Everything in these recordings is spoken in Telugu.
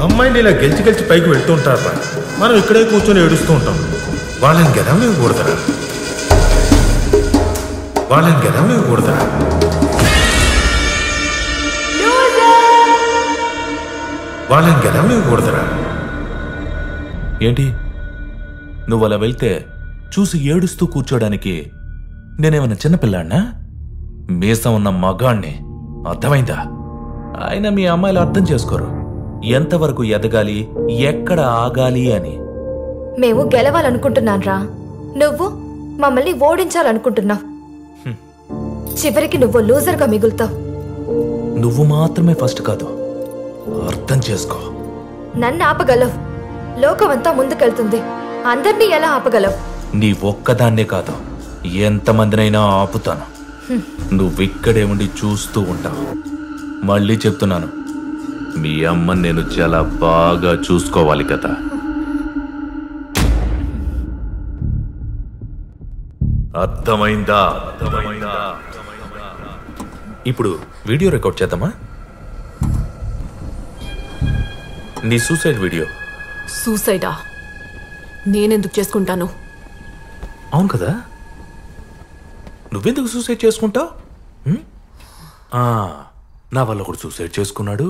అమ్మాయిని ఇలా గెలిచి గెలిచి పైకి వెళ్తూ ఉంటారా, మనం ఇక్కడే కూర్చొని ఏడుస్తూ ఉంటాం. వాళ్ళని గెలవనివ్వకూడదురా, వాళ్ళని గెలవనివ్వకూడదురా. వాళ్ళని గెలవనివ్వకూడదురా. ఏంటి నువ్వు అలా వెళ్తే చూసి ఏడుస్తూ కూర్చోడానికి నేనేమన్నా చిన్నపిల్లాడినా? మీసం ఉన్న మగాణ్ణి, అర్థమైందా? అయినా మీ అమ్మాయిలు అర్థం చేసుకోరు ఎంతవరకు ఎదగాలి, ఎక్కడ ఆగాలి అని. మేము గెలవాలనుకుంటున్నాన్రా, నువ్వు మమ్మల్ని ఓడించాలనుకుంటున్నావు. చివరికి నువ్వు లూజర్గా మిగులుతావు. నువ్వు మాత్రమే ఫస్ట్ కాదు, అర్థం చేసుకో. నన్ను ఆపగలవు, లోకమంతా ముందుకెళ్తుంది, అందర్నీ ఎలా ఆపగలవు? నీ ఒక్కదాన్నే కాదు, ఎంతమందినైనా ఆపుతాను. నువ్విక్కడే ఉండి చూస్తూ ఉంటావు. మళ్ళీ చెప్తున్నాను, మీ అమ్మని నేను చాలా బాగా చూసుకోవాలి కదా. అర్థమైందా? ఇప్పుడు వీడియో రికార్డ్ చేద్దామా? నీ సూసైడ్ వీడియో. సూసైడా? నేనెందుకు చేసుకుంటాను? అవును కదా, నువ్వెందుకు సూసైడ్ చేసుకుంటావు? నా వల్ల ఒకడు సూసైడ్ చేసుకున్నాడు.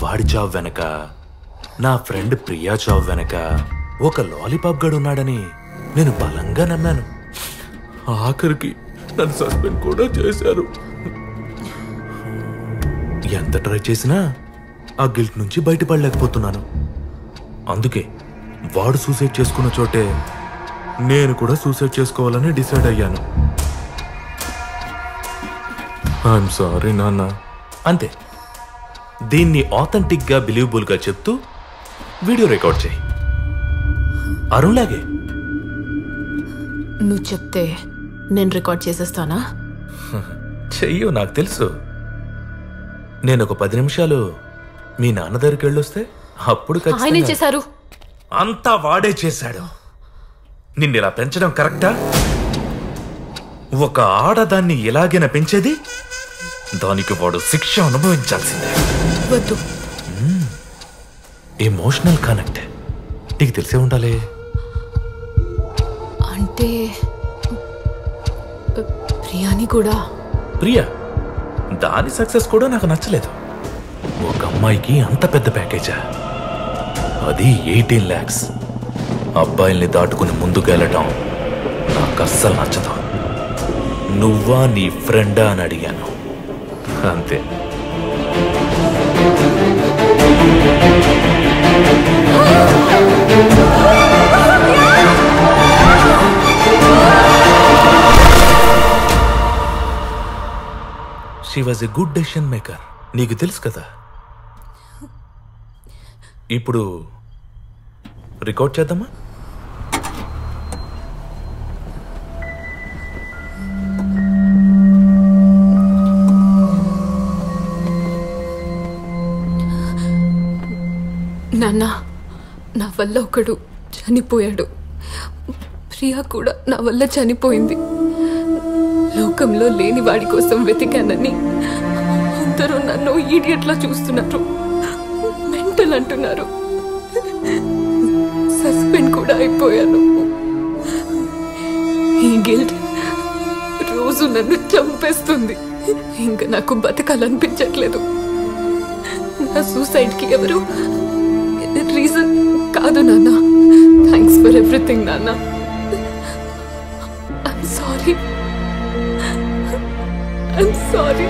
వాడి చావు వెనక, నా ఫ్రెండ్ ప్రియా చావు వెనక ఒక లాలీపాప్ గడు ఉన్నాడని నేను బలంగా నమ్మాను. ఆఖరికి నన్ను సస్పెండ్ కూడా చేశారు. ఎంత ట్రై చేసినా ఆ గిల్ట్ నుంచి బయటపడలేకపోతున్నాను. అందుకే వాడు సూసైడ్ చేసుకున్న చోటే నేను కూడా సూసైడ్ చేసుకోవాలని డిసైడ్ అయ్యాను. ఐఎమ్ సారీ నాన్న. అంతే. దీన్ని ఆథెంటిక్ గా, బిలీవబుల్ గా చెప్తూ వీడియో రికార్డ్ చేయి. అరుణ్లాగే. నువ్వు చెప్తే నేను రికార్డ్ చేసేస్తానా? చెయ్యు, నాకు తెలుసు. నేను ఒక 10 నిమిషాలు మీ నాన్న దగ్గరికి వెళ్ళొస్తే అప్పుడు ఆయన చేశారు. అంతా వాడే చేశాడు. నిన్నిలా పెంచడం కరెక్టా? ఒక ఆడదాన్ని ఎలాగైనా పెంచేది? దానికి వాడు శిక్ష అనుభవించాల్సిందే. వద్దు. ఎమోషనల్ కనెక్ట్ నీకు తెలిసే ఉండాలి. అంటే ప్రియాని కూడా. ప్రియా, దాని సక్సెస్ కూడా నాకు నచ్చలేదు. ఒక అమ్మాయికి అంత పెద్ద ప్యాకేజా? అది 18 lakhs. అబ్బాయిల్ని దాటుకుని ముందుకెళ్ళటం నాకు అస్సలు నచ్చదు. నువ్వా నీ ఫ్రెండా అని అడిగాను, అంతే. She was a good decision maker, నీకు తెలుసు కదా. ఇప్పుడు రికార్డ్ చేద్దామా? నాన్న, నా వల్ల ఒకడు చనిపోయాడు. ప్రియా కూడా నా వల్ల చనిపోయింది. లోకంలో లేని వాడి కోసం వెతికానని అందరూ నన్ను ఈడియట్లా చూస్తున్నారు, మెంటల్ అంటున్నారు. సస్పెండ్ కూడా అయిపోయాను. ఈ గిల్ట్ రోజు నన్ను చంపేస్తుంది. ఇంకా నాకు బతకాలనిపించట్లేదు. నా సూసైడ్కి ఎవరు రీజన్ కాదు నాన్న. థ్యాంక్స్ ఫర్ ఎవ్రీథింగ్ నాన్న. I'm sorry.